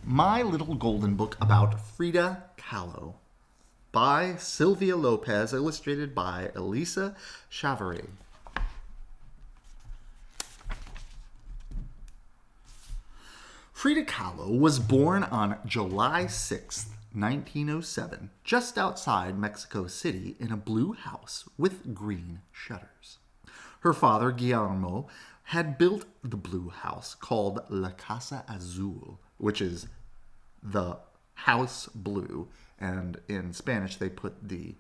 My Little Golden Book about Frida Kahlo by Silvia López, illustrated by Elisa Chavarri. Frida Kahlo was born on July 6th, 1907, just outside Mexico City in a blue house with green shutters. Her father, Guillermo, had built the blue house called La Casa Azul, which is the house blue, and in Spanish they put the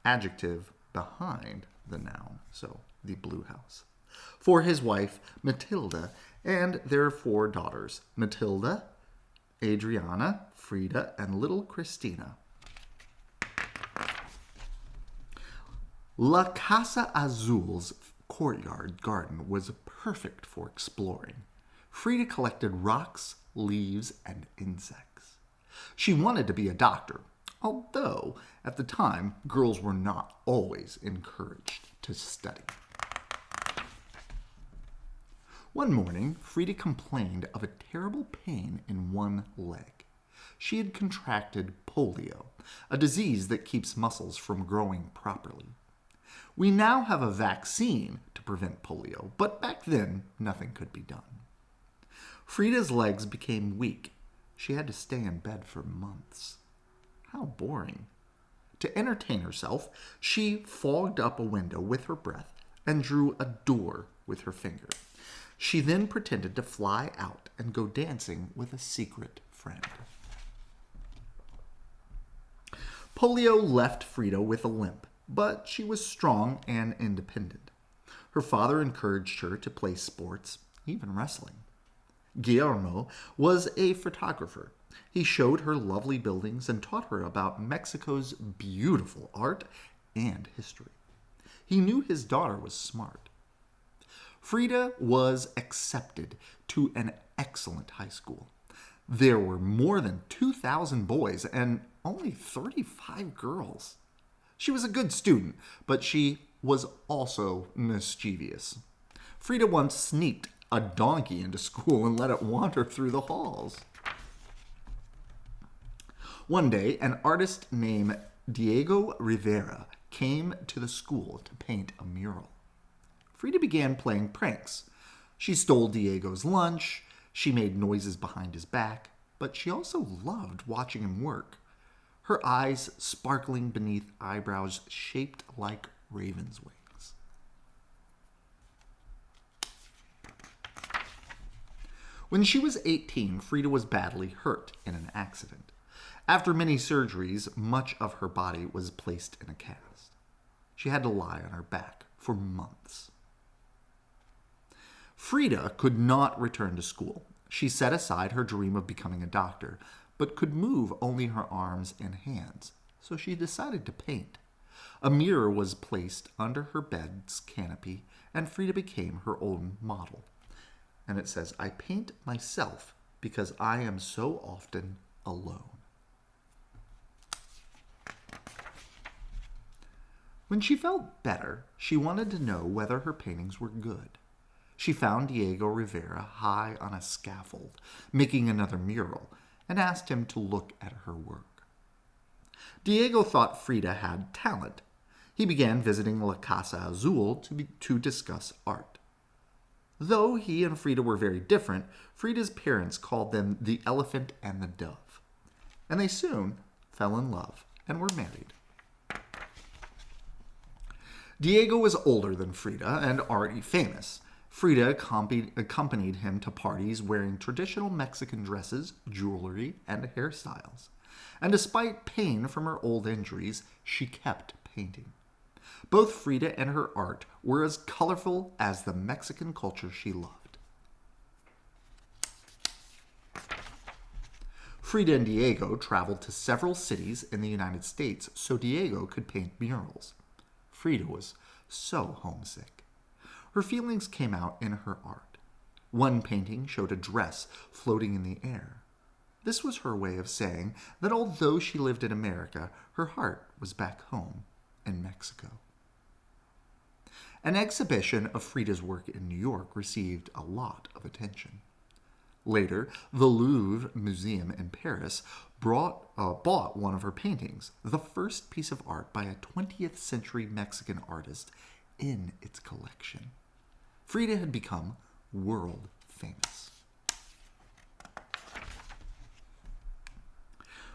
adjective behind the noun, so the blue house, for his wife Matilda and their 4 daughters, Matilda, Adriana, Frida, and little Cristina. La Casa Azul's courtyard garden was perfect for exploring. Frida collected rocks, leaves, and insects. She wanted to be a doctor, although at the time girls were not always encouraged to study. One morning, Frida complained of a terrible pain in one leg. She had contracted polio, a disease that keeps muscles from growing properly. We now have a vaccine to prevent polio, but back then nothing could be done. Frida's legs became weak. She had to stay in bed for months. How boring. To entertain herself, she fogged up a window with her breath and drew a door with her finger. She then pretended to fly out and go dancing with a secret friend. Polio left Frida with a limp, but she was strong and independent. Her father encouraged her to play sports, even wrestling. Guillermo was a photographer. He showed her lovely buildings and taught her about Mexico's beautiful art and history. He knew his daughter was smart. Frida was accepted to an excellent high school. There were more than 2,000 boys and only 35 girls. She was a good student, but she was also mischievous. Frida once sneaked a donkey into school and let it wander through the halls. One day, an artist named Diego Rivera came to the school to paint a mural. Frida began playing pranks. She stole Diego's lunch, she made noises behind his back, but she also loved watching him work. Her eyes sparkling beneath eyebrows shaped like raven's wings. When she was 18, Frida was badly hurt in an accident. After many surgeries, much of her body was placed in a cast. She had to lie on her back for months. Frida could not return to school. She set aside her dream of becoming a doctor, but could move only her arms and hands, so she decided to paint. A mirror was placed under her bed's canopy, and Frida became her own model. And it says, "I paint myself because I am so often alone." When she felt better, she wanted to know whether her paintings were good. She found Diego Rivera high on a scaffold, making another mural, and asked him to look at her work. Diego thought Frida had talent. He began visiting La Casa Azul to discuss art. Though he and Frida were very different, Frida's parents called them the elephant and the dove. And they soon fell in love and were married. Diego was older than Frida and already famous. Frida accompanied him to parties wearing traditional Mexican dresses, jewelry, and hairstyles. And despite pain from her old injuries, she kept painting. Both Frida and her art were as colorful as the Mexican culture she loved. Frida and Diego traveled to several cities in the United States so Diego could paint murals. Frida was so homesick. Her feelings came out in her art. One painting showed a dress floating in the air. This was her way of saying that although she lived in America, her heart was back home in Mexico. An exhibition of Frida's work in New York received a lot of attention. Later, the Louvre Museum in Paris bought one of her paintings, the first piece of art by a 20th century Mexican artist, in its collection. Frida had become world famous.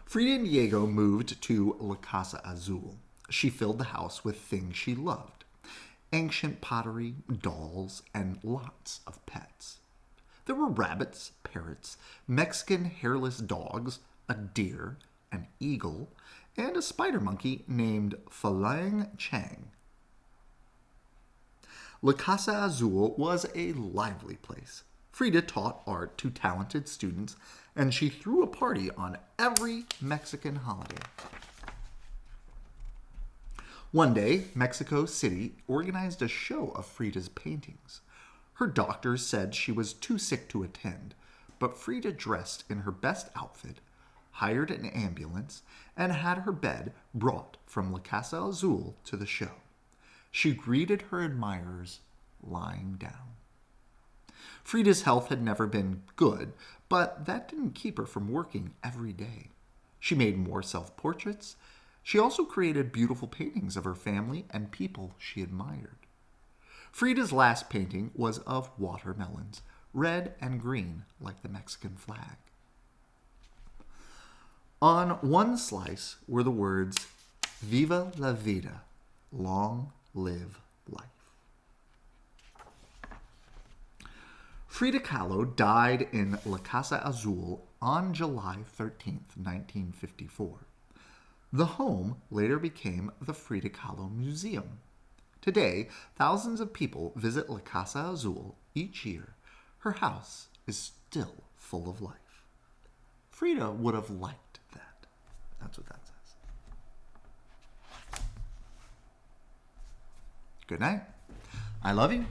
Frida and Diego moved to La Casa Azul. She filled the house with things she loved: ancient pottery, dolls, and lots of pets. There were rabbits, parrots, Mexican hairless dogs, a deer, an eagle, and a spider monkey named Falang Chang. La Casa Azul was a lively place. Frida taught art to talented students, and she threw a party on every Mexican holiday. One day, Mexico City organized a show of Frida's paintings. Her doctors said she was too sick to attend, but Frida dressed in her best outfit, hired an ambulance, and had her bed brought from La Casa Azul to the show. She greeted her admirers lying down. Frida's health had never been good, but that didn't keep her from working every day. She made more self-portraits. She also created beautiful paintings of her family and people she admired. Frida's last painting was of watermelons, red and green like the Mexican flag. On one slice were the words, "Viva la vida," long live life. Frida Kahlo died in La Casa Azul on July 13th, 1954. The home later became the Frida Kahlo Museum. Today, thousands of people visit La Casa Azul each year. Her house is still full of life. Frida would have liked that. That's what that says. Good night. I love you.